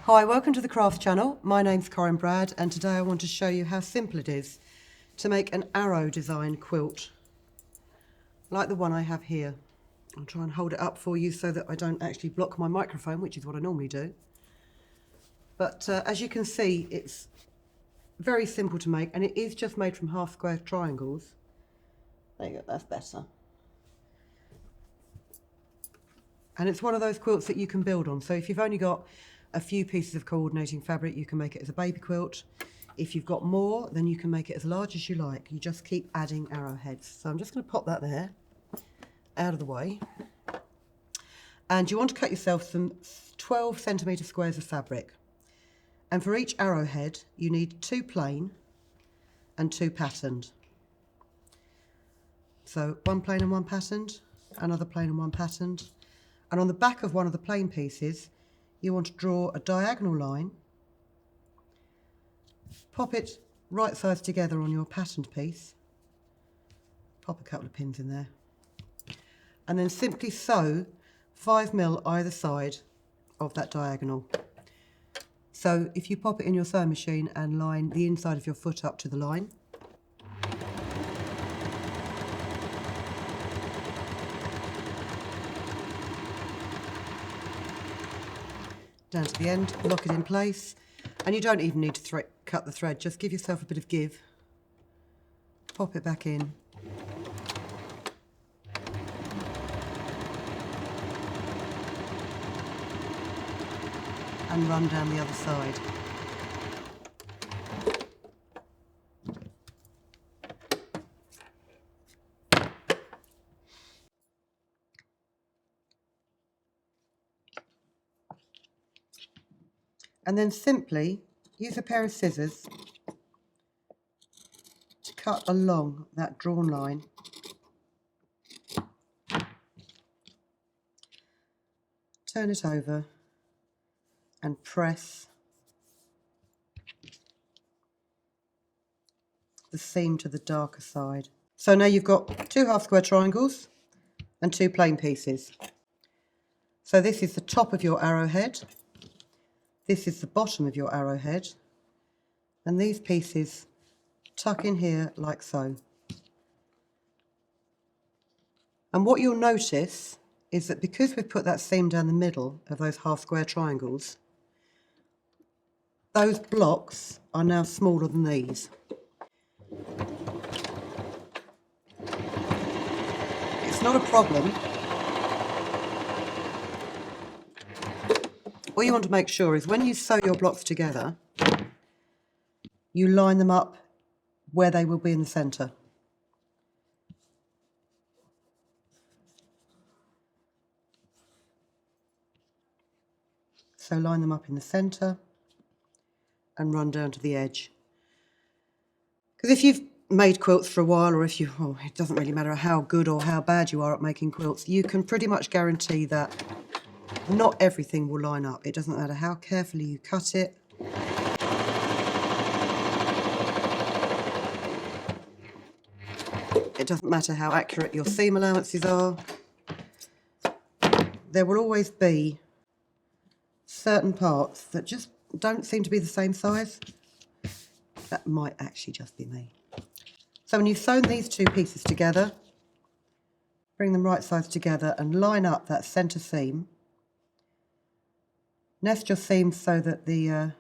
Hi, welcome to the Crafts channel. My name's Corinne Brad and today I want to show you how simple it is to make an arrow design quilt like the one I have here. I'll try and hold it up for you so that I don't actually block my microphone, which is what I normally do. But as you can see, it's very simple to make, and it is just made from half square triangles. There you go, that's better. And it's one of those quilts that you can build on. So if you've only got a few pieces of coordinating fabric, you can make it as a baby quilt. If you've got more, then you can make it as large as you like. You just keep adding arrowheads. So I'm just going to pop that there, out of the way. And you want to cut yourself some 12 centimetre squares of fabric. And for each arrowhead, you need 2 plain and 2 patterned. So 1 plain and 1 patterned, another plain and 1 patterned. And on the back of one of the plain pieces, you want to draw a diagonal line, pop it right sides together on your patterned piece, pop a couple of pins in there, and then simply sew 5mm either side of that diagonal. So if you pop it in your sewing machine and line the inside of your foot up to the line, down to the end, lock it in place, and you don't even need to cut the thread, just give yourself a bit of give, pop it back in, and run down the other side. And then simply use a pair of scissors to cut along that drawn line. Turn it over and press the seam to the darker side. So now you've got 2 half square triangles and 2 plain pieces. So this is the top of your arrowhead, this is the bottom of your arrowhead, and these pieces tuck in here like so. And what you'll notice is that because we've put that seam down the middle of those half square triangles, those blocks are now smaller than these. It's not a problem. What you want to make sure is when you sew your blocks together, you line them up where they will be in the centre. So line them up in the centre and run down to the edge. Because if you've made quilts for a while, or if you, it doesn't really matter how good or how bad you are at making quilts, you can pretty much guarantee that not everything will line up. It doesn't matter how carefully you cut it. It doesn't matter how accurate your seam allowances are. There will always be certain parts that just don't seem to be the same size. That might actually just be me. So when you've sewn these 2 pieces together, bring them right sides together and line up that centre seam. Nest your seams so that the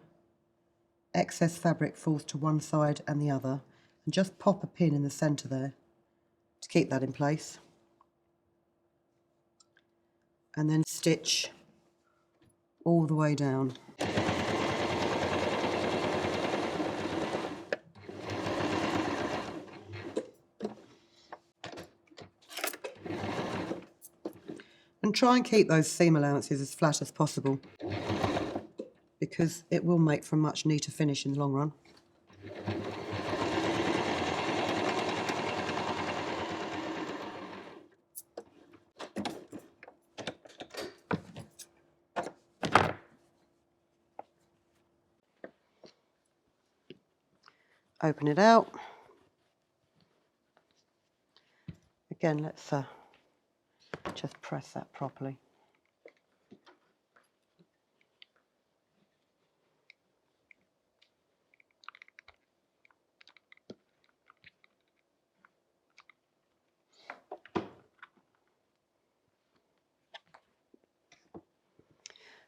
excess fabric falls to one side and the other, and just pop a pin in the centre there to keep that in place. And then stitch all the way down. And try and keep those seam allowances as flat as possible, because it will make for a much neater finish in the long run. Open it out. Again, let's just press that properly.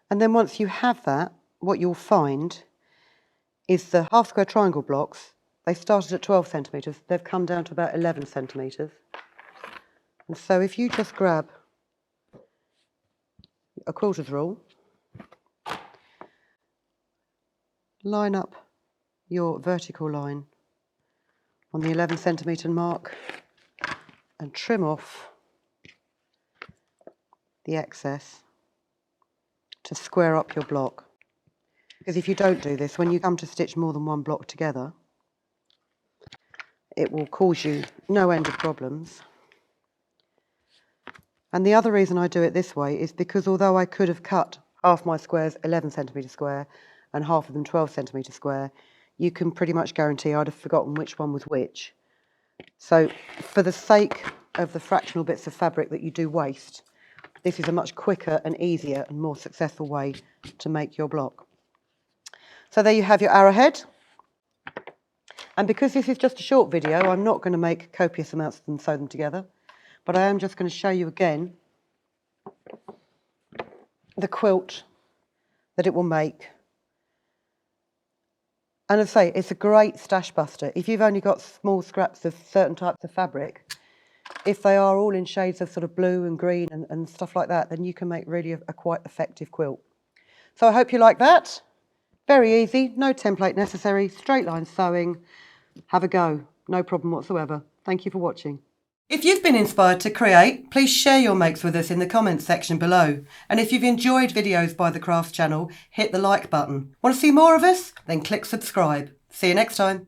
And then once you have that, what you'll find is the half square triangle blocks, they started at 12 centimetres, they've come down to about 11 centimetres. And so if you just grab a quarters rule, line up your vertical line on the 11 centimetre mark and trim off the excess to square up your block. Because if you don't do this, when you come to stitch more than one block together, it will cause you no end of problems. And the other reason I do it this way is because although I could have cut half my squares 11 centimetre square and half of them 12 centimetre square, you can pretty much guarantee I'd have forgotten which one was which. So for the sake of the fractional bits of fabric that you do waste, this is a much quicker and easier and more successful way to make your block. So there you have your arrowhead. And because this is just a short video, I'm not going to make copious amounts of them and sew them together, but I am just going to show you again the quilt that it will make. And as I say, it's a great stash buster. If you've only got small scraps of certain types of fabric, if they are all in shades of sort of blue and green and stuff like that, then you can make really a quite effective quilt. So I hope you like that. Very easy, no template necessary, straight line sewing. Have a go, no problem whatsoever. Thank you for watching. If you've been inspired to create, please share your makes with us in the comments section below. And if you've enjoyed videos by the Crafts channel, hit the like button. Want to see more of us? Then click subscribe. See you next time.